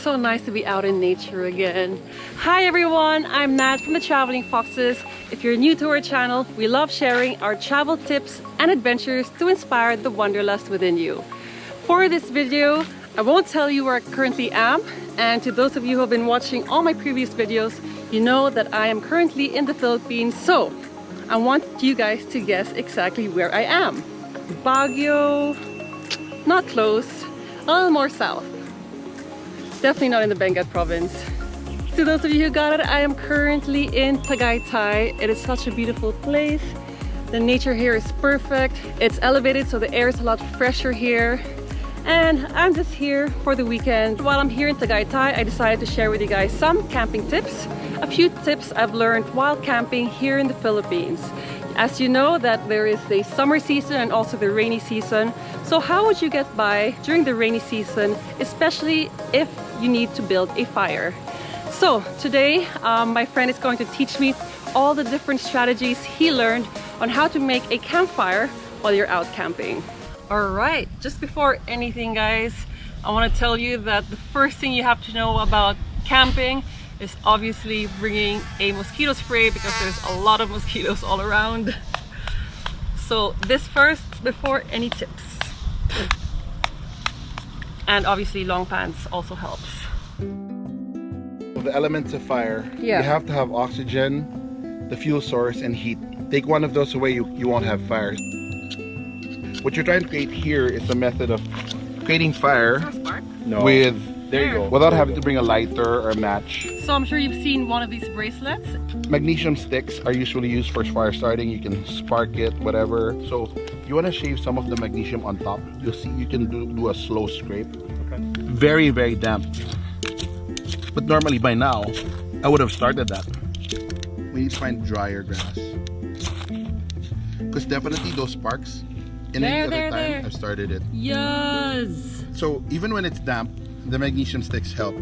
so nice to be out in nature again. Hi everyone, I'm Nat from the Traveling Foxes. If you're new to our channel, we love sharing our travel tips and adventures to inspire the wanderlust within you. For this video, I won't tell you where I currently am, and to those of you who have been watching all my previous videos, you know that I am currently in the Philippines, so I want you guys to guess exactly where I am. Baguio, not close, a little more south. Definitely not in the Benguet province. To those of you who got it, I am currently in Tagaytay. It is such a beautiful place. The nature here is perfect. It's elevated, so the air is a lot fresher here. And I'm just here for the weekend. While I'm here in Tagaytay, I decided to share with you guys some camping tips. A few tips I've learned while camping here in the Philippines. As you know that there is the summer season and also the rainy season. So how would you get by during the rainy season, especially if you need to build a fire? So today my friend is going to teach me all the different strategies he learned on how to make a campfire while you're out camping. Alright, just before anything guys, I want to tell you that the first thing you have to know about camping is obviously bringing a mosquito spray because there's a lot of mosquitoes all around. So this first before any tips. And obviously long pants also helps. The elements of fire, you have to have oxygen, the fuel source, and heat. Take one of those away, you won't have fire. What you're trying to create here is a method of creating fire with, there you go, without having to bring a lighter or a match. So I'm sure you've seen one of these bracelets. Magnesium sticks are usually used for fire starting. You can spark it, whatever. So you want to shave some of the magnesium on top. You'll see you can do a slow scrape. Okay. Very, very damp. But normally by now, I would have started that. We need to find drier grass. Because definitely those sparks, in any other time, I've started it. Yes! So even when it's damp, the magnesium sticks help.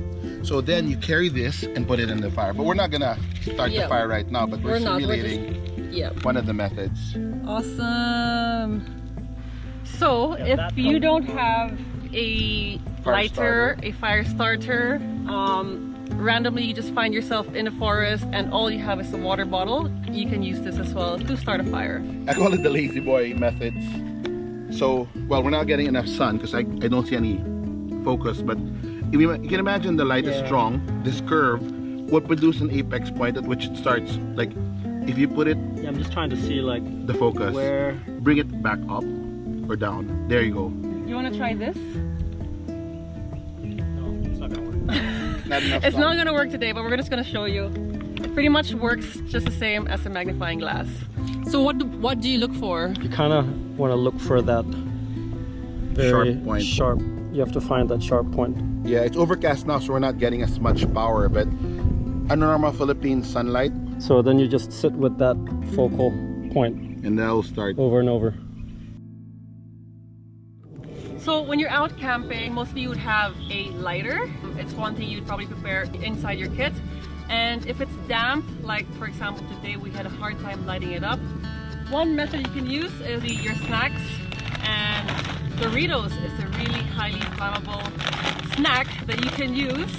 So then you carry this and put it in the fire. But we're not gonna start the fire right now, but we're simulating one of the methods. Awesome! So if you don't have a lighter, a fire starter, randomly you just find yourself in a forest and all you have is a water bottle, you can use this as well to start a fire. I call it the lazy boy methods. So, well, we're not getting enough sun because I don't see any focus, but if you can imagine the light is strong, this curve will produce an apex point at which it starts. Like, if you put it... Yeah, I'm just trying to see like... the focus. Where... Bring it back up or down. There you go. You want to try this? No, it's not gonna work. Not enough It's sun. not going to work today, but we're just going to show you. It pretty much works just the same as a magnifying glass. So what do you look for? You kind of want to look for that very Sharp point. sharp. You have to find that sharp point. Yeah, it's overcast now, so we're not getting as much power, but a normal Philippine sunlight, So then you just sit with that focal point and that'll start. over and over. So when you're out camping, mostly you would have a lighter. It's one thing you'd probably prepare inside your kit. And if it's damp, like for example today we had a hard time lighting it up, one method you can use is your snacks. And Doritos is a really highly flammable snack that you can use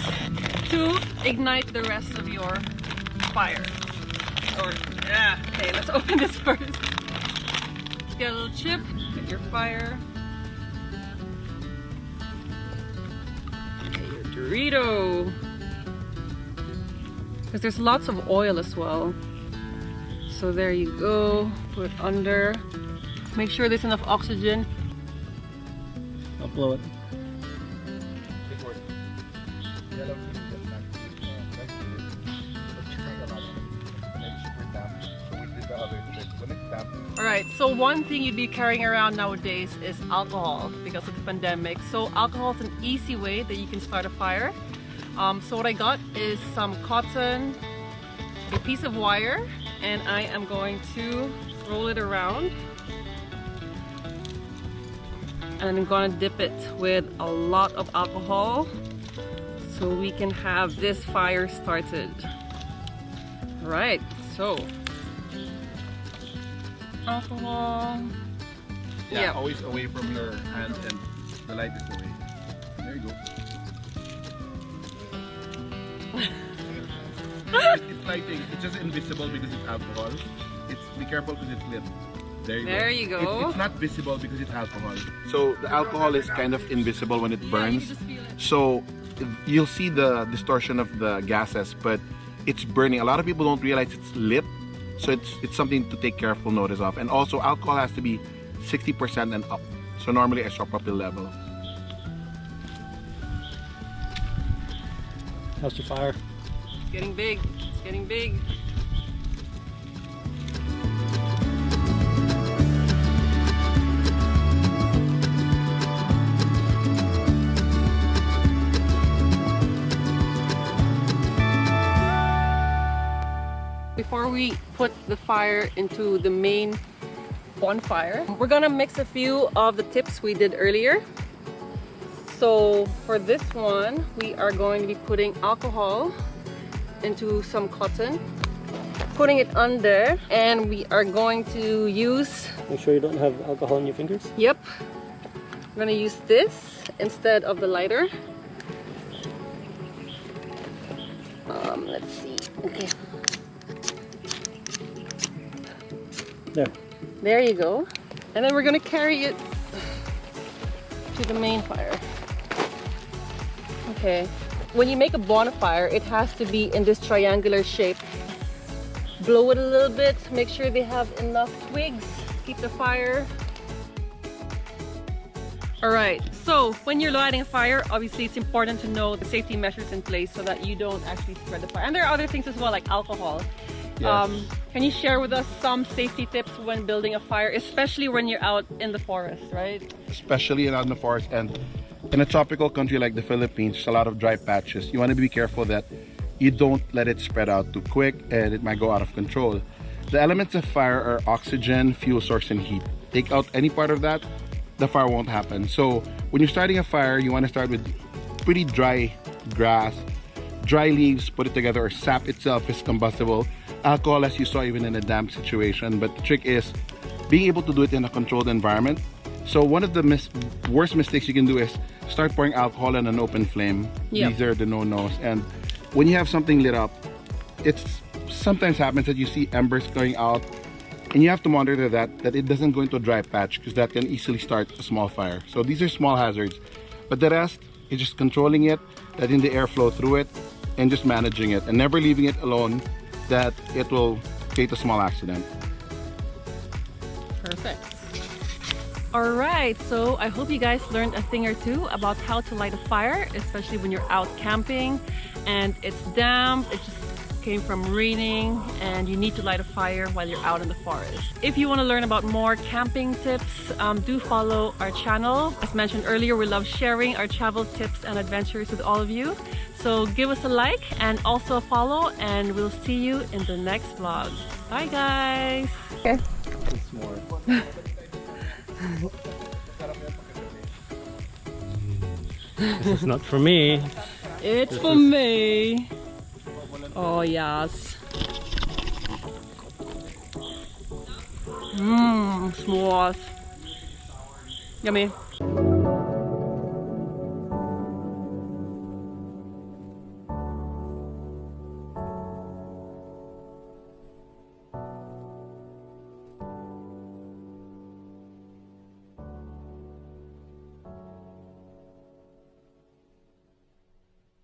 to ignite the rest of your fire. Okay, let's open this first. Get a little chip, get your fire. Get your Dorito. Because there's lots of oil as well. So there you go, put it under. Make sure there's enough oxygen. I'll blow it. Alright, so one thing you'd be carrying around nowadays is alcohol because of the pandemic. So alcohol is an easy way that you can start a fire. So what I got is some cotton, a piece of wire, and I am going to roll it around. And I'm gonna dip it with a lot of alcohol so we can have this fire started. Alright, so alcohol. Yeah, always away from your hand and the light is away. There you go. It's lighting. It's just invisible because it's alcohol. Be careful because it's lit. There you go. It's not visible because it's alcohol. So the alcohol is kind of invisible when it burns. So you'll see the distortion of the gases, but it's burning. A lot of people don't realize it's lit. So it's something to take careful notice of. And also alcohol has to be 60% and up. So normally isopropyl level. How's your fire? It's getting big. It's getting big. Before we put the fire into the main bonfire, we're gonna mix a few of the tips we did earlier. So for this one, we are going to be putting alcohol into some cotton, putting it under, and we are going to use... Make sure you don't have alcohol on your fingers. Yep. I'm gonna use this instead of the lighter. Let's see. Okay. There you go. And then we're gonna carry it to the main fire. Okay. When you make a bonfire, it has to be in this triangular shape. Blow it a little bit, make sure they have enough twigs, keep the fire. Alright, so when you're lighting a fire, obviously it's important to know the safety measures in place so that you don't actually spread the fire. And there are other things as well, like alcohol. Yes. Can you share with us some safety tips when building a fire, especially when you're out in the forest, right? Especially out in the forest and in a tropical country like the Philippines, there's a lot of dry patches. You want to be careful that you don't let it spread out too quick and it might go out of control. The elements of fire are oxygen, fuel source, and heat. Take out any part of that, the fire won't happen. So when you're starting a fire, you want to start with pretty dry grass, dry leaves, put it together, or sap itself is combustible. Alcohol, as you saw, even in a damp situation. But the trick is being able to do it in a controlled environment. So one of the worst mistakes you can do is start pouring alcohol in an open flame. Yep. These are the no-nos. And when you have something lit up, it sometimes happens that you see embers going out, and you have to monitor that it doesn't go into a dry patch, because that can easily start a small fire. So these are small hazards, but the rest is just controlling it, letting the air flow through it, and just managing it, and never leaving it alone, that it will create a small accident. Perfect. All right, so I hope you guys learned a thing or two about how to light a fire, especially when you're out camping and it's damp, it just came from raining and you need to light a fire while you're out in the forest. If you want to learn about more camping tips, do follow our channel. As mentioned earlier, we love sharing our travel tips and adventures with all of you. So give us a like and also a follow, and we'll see you in the next vlog. Bye guys! Okay. It's more. This is not for me. It's for me. Oh yes. Mmm, s'mores. Yummy.